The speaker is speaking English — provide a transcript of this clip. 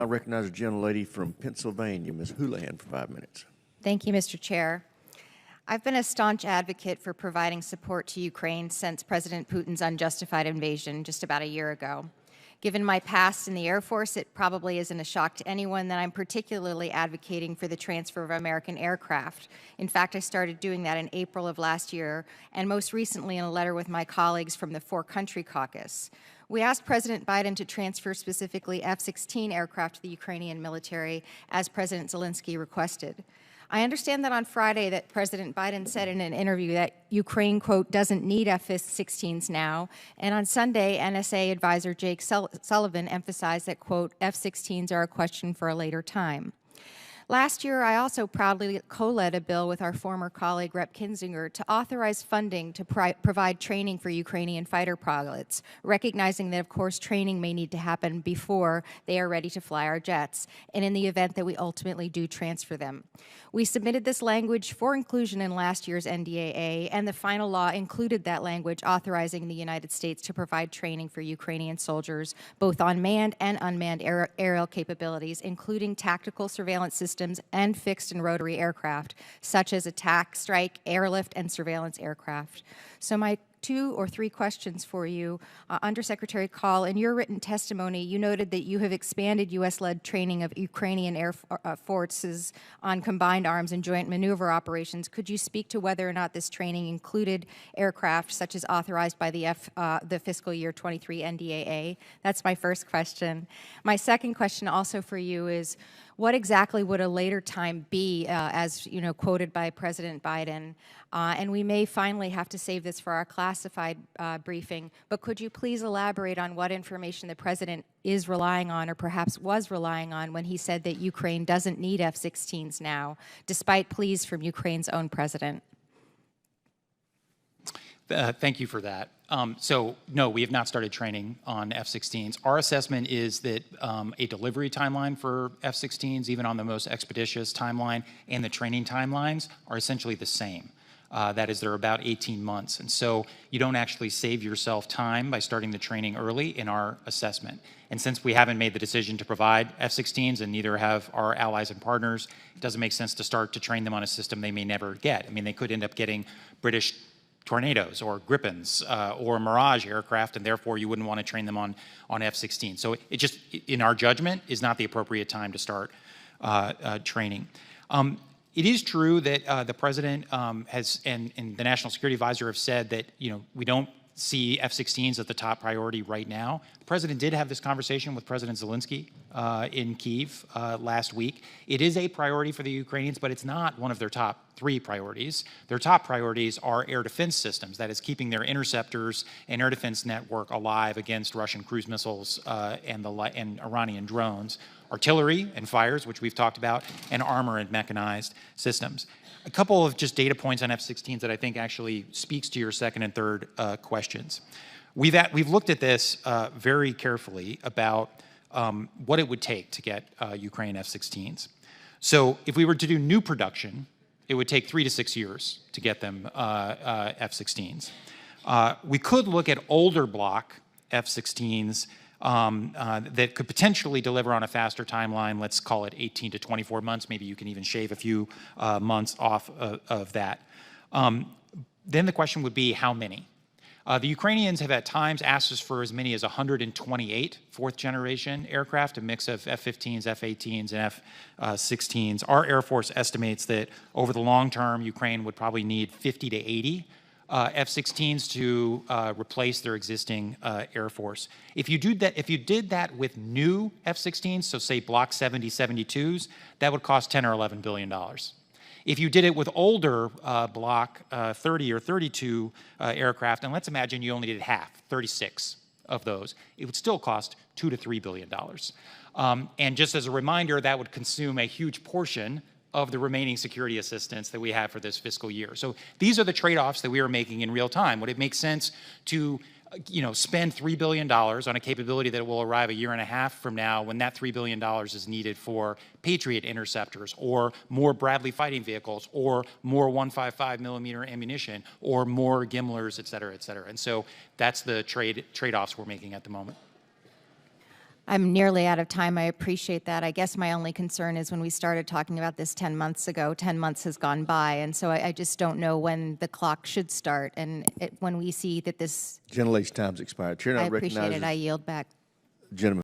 I recognize a gentlelady from Pennsylvania, Ms. Houlahan, for 5 minutes. Thank you, Mr. Chair. I've been a staunch advocate for providing support to Ukraine since President Putin's unjustified invasion just about a year ago. Given my past in the Air Force, it probably isn't a shock to anyone that I'm particularly advocating for the transfer of American aircraft. In fact, I started doing that in April of last year, and most recently in a letter with my colleagues from the Four Country Caucus. We asked President Biden to transfer specifically F-16 aircraft to the Ukrainian military, as President Zelensky requested. I understand that on Friday that President Biden said in an interview that Ukraine, quote, doesn't need F-16s now. And on Sunday, NSA advisor Jake Sullivan emphasized that, quote, F-16s are a question for a later time. Last year, I also proudly co-led a bill with our former colleague, Rep. Kinzinger, to authorize funding to provide training for Ukrainian fighter pilots, recognizing that, of course, training may need to happen before they are ready to fly our jets, and in the event that we ultimately do transfer them. We submitted this language for inclusion in last year's NDAA, and the final law included that language authorizing the United States to provide training for Ukrainian soldiers, both on manned and unmanned aerial capabilities, including tactical surveillance systems and fixed and rotary aircraft, such as attack, strike, airlift, and surveillance aircraft. So my 2 or 3 questions for you. Undersecretary Call, in your written testimony, you noted that you have expanded U.S.-led training of Ukrainian air forces on combined arms and joint maneuver operations. Could you speak to whether or not this training included aircraft such as authorized by the fiscal year 23 NDAA? That's my first question. My second question also for you is, what exactly would a later time be, as quoted by President Biden? And we may finally have to save this for our classified briefing, but could you please elaborate on what information the President is relying on, or perhaps was relying on, when he said that Ukraine doesn't need F-16s now, despite pleas from Ukraine's own president? Thank you for that. So, no, we have not started training on F-16s. Our assessment is that a delivery timeline for F-16s, even on the most expeditious timeline, and the training timelines are essentially the same. That is, they're about 18 months. And so you don't actually save yourself time by starting the training early in our assessment. And since we haven't made the decision to provide F-16s, and neither have our allies and partners, it doesn't make sense to start to train them on a system they may never get. I mean, they could end up getting British Tornadoes or Gripens or Mirage aircraft, and therefore you wouldn't want to train them on F-16. So it just, in our judgment, is not the appropriate time to start training. It is true that the President has, and the National Security Advisor have said that, we don't see F-16s as the top priority right now. The President did have this conversation with President Zelensky in Kyiv last week. It is a priority for the Ukrainians, but it's not one of their top 3 priorities. Their top priorities are air defense systems, that is, keeping their interceptors and air defense network alive against Russian cruise missiles and Iranian drones, artillery and fires, which we've talked about, and armor and mechanized systems. A couple of just data points on F-16s that I think actually speaks to your second and third questions. We've looked at this very carefully about what it would take to get Ukraine F-16s. So if we were to do new production, it would take 3 to 6 years to get them F-16s. We could look at older block F-16s that could potentially deliver on a faster timeline. Let's call it 18 to 24 months. Maybe you can even shave a few months off of that. Then the question would be, how many? The Ukrainians have at times asked us for as many as 128 fourth-generation aircraft, a mix of F-15s, F-18s, and F-16s. Our Air Force estimates that over the long term, Ukraine would probably need 50 to 80 F-16s to replace their existing Air Force. If you did that with new F-16s, so say Block 70, 72s, that would cost $10 or $11 billion. If you did it with older Block 30 or 32 aircraft, and let's imagine you only did half, 36 of those, it would still cost $2 to $3 billion. And just as a reminder, that would consume a huge portion of the remaining security assistance that we have for this fiscal year. So these are the trade-offs that we are making in real time. Would it make sense to spend $3 billion on a capability that will arrive a year and a half from now, when that $3 billion is needed for Patriot interceptors, or more Bradley fighting vehicles, or more 155 millimeter ammunition, or more Gimlers, et cetera, et cetera. And so that's the trade-offs we're making at the moment. I'm nearly out of time. I appreciate that. I guess my only concern is when we started talking about this 10 months ago, 10 months has gone by, and so I just don't know when the clock should start. And when we see that this, Gentlelady's time's expired. Chair I now appreciate it. recognizes I yield back. gentleman